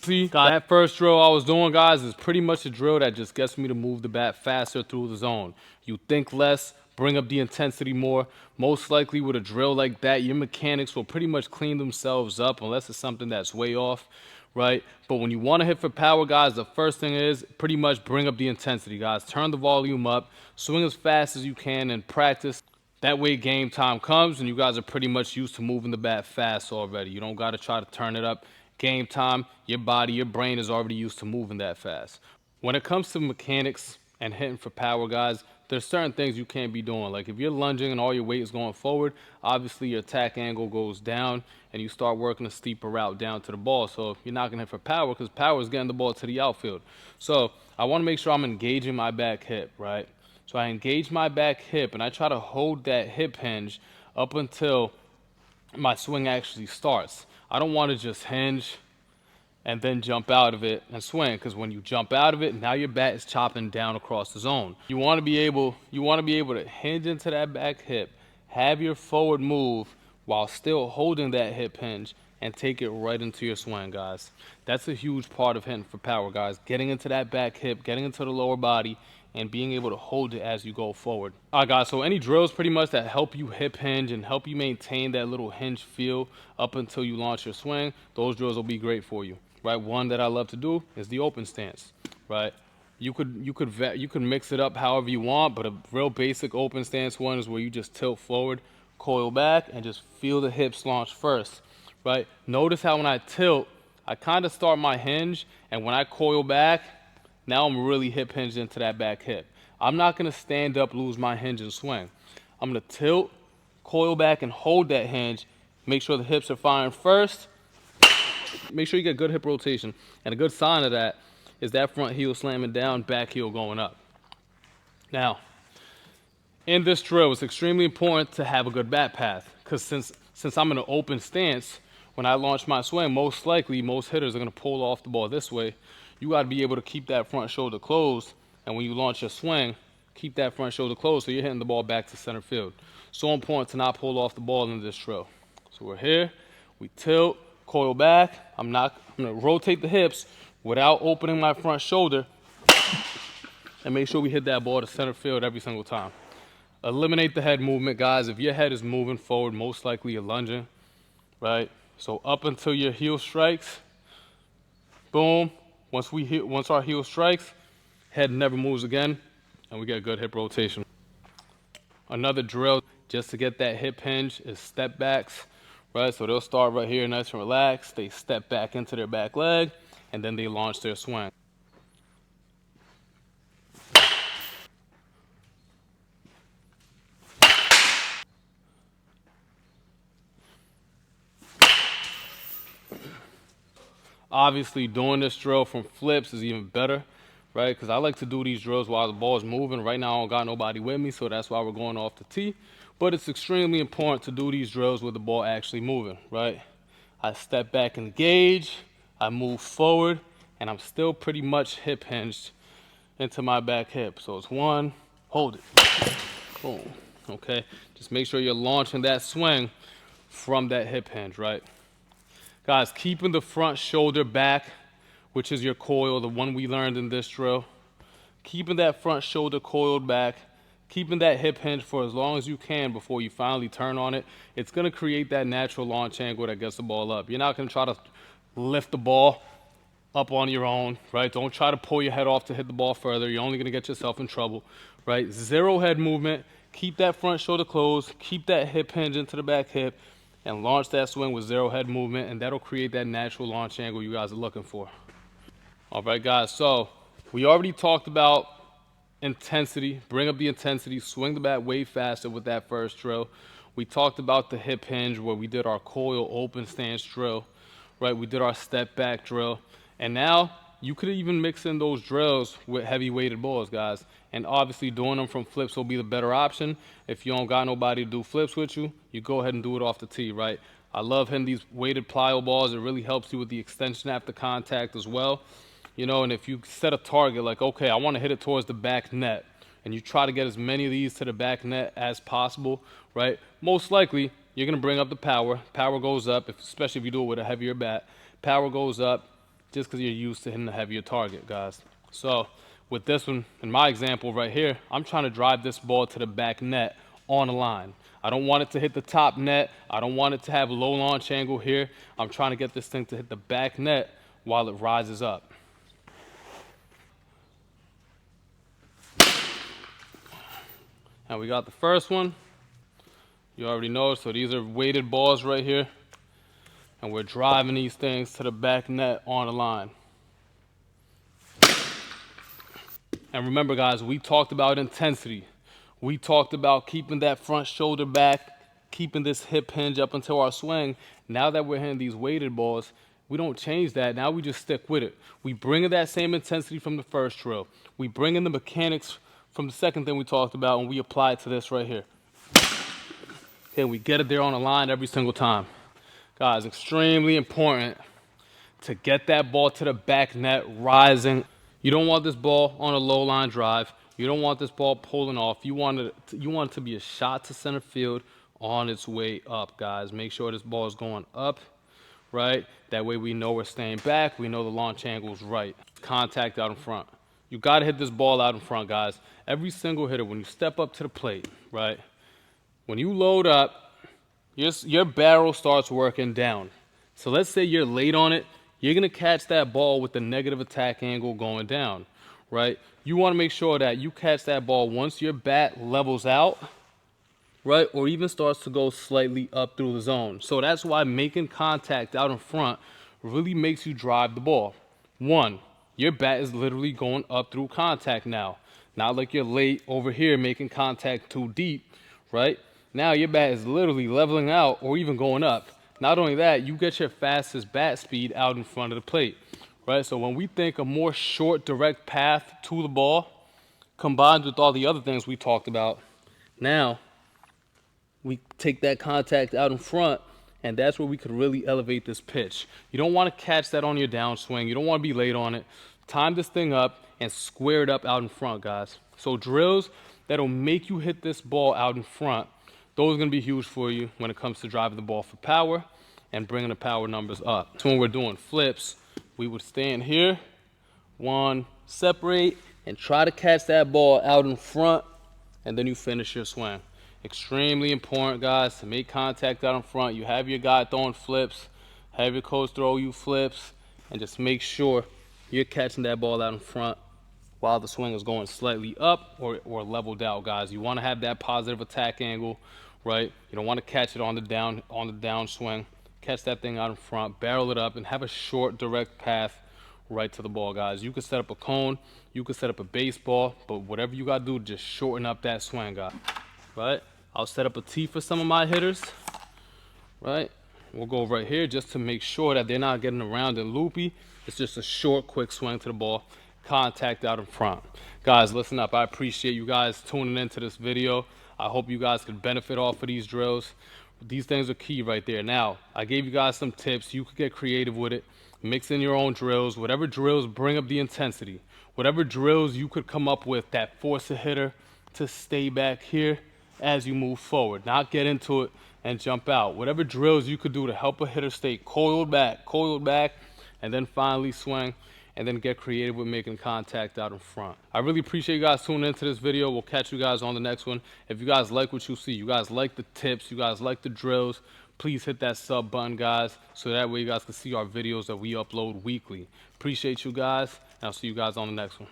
See, that first drill I was doing, guys, is pretty much a drill that just gets me to move the bat faster through the zone. You think less, bring up the intensity more. Most likely with a drill like that, your mechanics will pretty much clean themselves up unless it's something that's way off, right? But when you want to hit for power, guys, the first thing is pretty much bring up the intensity, guys. Turn the volume up, swing as fast as you can, and practice. That way game time comes and you guys are pretty much used to moving the bat fast already. You don't got to try to turn it up. Game time, your body, your brain is already used to moving that fast. When it comes to mechanics and hitting for power, guys, there's certain things you can't be doing. Like if you're lunging and all your weight is going forward, obviously your attack angle goes down and you start working a steeper route down to the ball. So you're not going to hit for power because power is getting the ball to the outfield. So I want to make sure I'm engaging my back hip, right? So I engage my back hip and I try to hold that hip hinge up until my swing actually starts. I don't want to just hinge and then jump out of it and swing, because when you jump out of it, now your bat is chopping down across the zone. You want to be able to hinge into that back hip, have your forward move while still holding that hip hinge and take it right into your swing, guys. That's a huge part of hitting for power, guys. Getting into that back hip, getting into the lower body, and being able to hold it as you go forward. All right, guys, so any drills pretty much that help you hip hinge and help you maintain that little hinge feel up until you launch your swing, those drills will be great for you, right? One that I love to do is the open stance, right? You could mix it up however you want, but a real basic open stance one is where you just tilt forward, coil back, and just feel the hips launch first, right? Notice how when I tilt, I kind of start my hinge, and when I coil back, now I'm really hip hinged into that back hip. I'm not going to stand up, lose my hinge, and swing. I'm going to tilt, coil back, and hold that hinge. Make sure the hips are firing first. Make sure you get good hip rotation. And a good sign of that is that front heel slamming down, back heel going up. Now, in this drill, it's extremely important to have a good bat path, because since I'm in an open stance, when I launch my swing, most likely most hitters are going to pull off the ball this way. You got to be able to keep that front shoulder closed, and when you launch your swing, keep that front shoulder closed so you're hitting the ball back to center field. So important to not pull off the ball in this drill. So we're here, we tilt, coil back. I'm going to rotate the hips without opening my front shoulder and make sure we hit that ball to center field every single time. Eliminate the head movement, guys. If your head is moving forward, most likely you're lunging, right? So up until your heel strikes, boom. Once our heel strikes, head never moves again, and we get a good hip rotation. Another drill just to get that hip hinge is step backs, right? So they'll start right here, nice and relaxed. They step back into their back leg, and then they launch their swing. Obviously, doing this drill from flips is even better, right? Because I like to do these drills while the ball is moving. Right now, I don't got nobody with me, so that's why we're going off the tee. But it's extremely important to do these drills with the ball actually moving, right? I step back and engage, I move forward, and I'm still pretty much hip hinged into my back hip. So it's one, hold it, boom, okay? Just make sure you're launching that swing from that hip hinge, right? Guys, keeping the front shoulder back, which is your coil, the one we learned in this drill. Keeping that front shoulder coiled back, keeping that hip hinge for as long as you can before you finally turn on it. It's going to create that natural launch angle that gets the ball up. You're not going to try to lift the ball up on your own, right? Don't try to pull your head off to hit the ball further. You're only going to get yourself in trouble, right? Zero head movement. Keep that front shoulder closed. Keep that hip hinge into the back hip, and launch that swing with zero head movement, and that'll create that natural launch angle you guys are looking for. All right, guys, so we already talked about intensity. Bring up the intensity, swing the bat way faster with that first drill. We talked about the hip hinge where we did our coil open stance drill, right? We did our step back drill. And now you could even mix in those drills with heavy weighted balls, guys. And obviously doing them from flips will be the better option. If you don't got nobody to do flips with you, you go ahead and do it off the tee, right? I love hitting these weighted plyo balls. It really helps you with the extension after contact as well. You know, and if you set a target like, okay, I want to hit it towards the back net, and you try to get as many of these to the back net as possible, right? Most likely, you're going to bring up the power. Power goes up, especially if you do it with a heavier bat. Power goes up, just because you're used to hitting a heavier target, guys. So with this one, in my example right here, I'm trying to drive this ball to the back net on the line. I don't want it to hit the top net. I don't want it to have low launch angle here. I'm trying to get this thing to hit the back net while it rises up. And we got the first one. You already know, so these are weighted balls right here. And we're driving these things to the back net on the line. And remember, guys, we talked about intensity. We talked about keeping that front shoulder back, keeping this hip hinge up until our swing. Now that we're hitting these weighted balls, we don't change that. Now we just stick with it. We bring in that same intensity from the first drill. We bring in the mechanics from the second thing we talked about, and we apply it to this right here. Okay, we get it there on the line every single time. Guys, extremely important to get that ball to the back net rising. You don't want this ball on a low line drive. You don't want this ball pulling off. You want it to be a shot to center field on its way up, guys. Make sure this ball is going up, right? That way we know we're staying back. We know the launch angle is right. Contact out in front. You got to hit this ball out in front, guys. Every single hitter, when you step up to the plate, right? When you load up, your barrel starts working down. So let's say you're late on it. You're going to catch that ball with the negative attack angle going down, right? You want to make sure that you catch that ball once your bat levels out, right? Or even starts to go slightly up through the zone. So that's why making contact out in front really makes you drive the ball. One, your bat is literally going up through contact now. Not like you're late over here making contact too deep, right? Now your bat is literally leveling out or even going up. Not only that, you get your fastest bat speed out in front of the plate, right? So when we think a more short, direct path to the ball, combined with all the other things we talked about, now we take that contact out in front, and that's where we could really elevate this pitch. You don't want to catch that on your downswing. You don't want to be late on it. Time this thing up and square it up out in front, guys. So drills that'll make you hit this ball out in front, those are going to be huge for you when it comes to driving the ball for power and bringing the power numbers up. So when we're doing flips, we would stand here, one, separate, and try to catch that ball out in front, and then you finish your swing. Extremely important, guys, to make contact out in front. You have your guy throwing flips, have your coach throw you flips, and just make sure you're catching that ball out in front while the swing is going slightly up or leveled out, guys. You want to have that positive attack angle, right? You don't want to catch it on the down swing. Catch that thing out in front, barrel it up, and have a short, direct path right to the ball, guys. You could set up a cone, you could set up a baseball, but whatever you got to do, just shorten up that swing, guys, right? I'll set up a tee for some of my hitters, right? We'll go right here just to make sure that they're not getting around and loopy. It's just a short, quick swing to the ball. Contact out in front. Guys, listen up. I appreciate you guys tuning into this video. I hope you guys can benefit off of these drills. These things are key right there. Now, I gave you guys some tips. You could get creative with it. Mix in your own drills. Whatever drills bring up the intensity. Whatever drills you could come up with that force a hitter to stay back here as you move forward. Not get into it and jump out. Whatever drills you could do to help a hitter stay coiled back, and then finally swing, and then get creative with making contact out in front. I really appreciate you guys tuning into this video. We'll catch you guys on the next one. If you guys like what you see, you guys like the tips, you guys like the drills, please hit that sub button, guys, so that way you guys can see our videos that we upload weekly. Appreciate you guys, and I'll see you guys on the next one.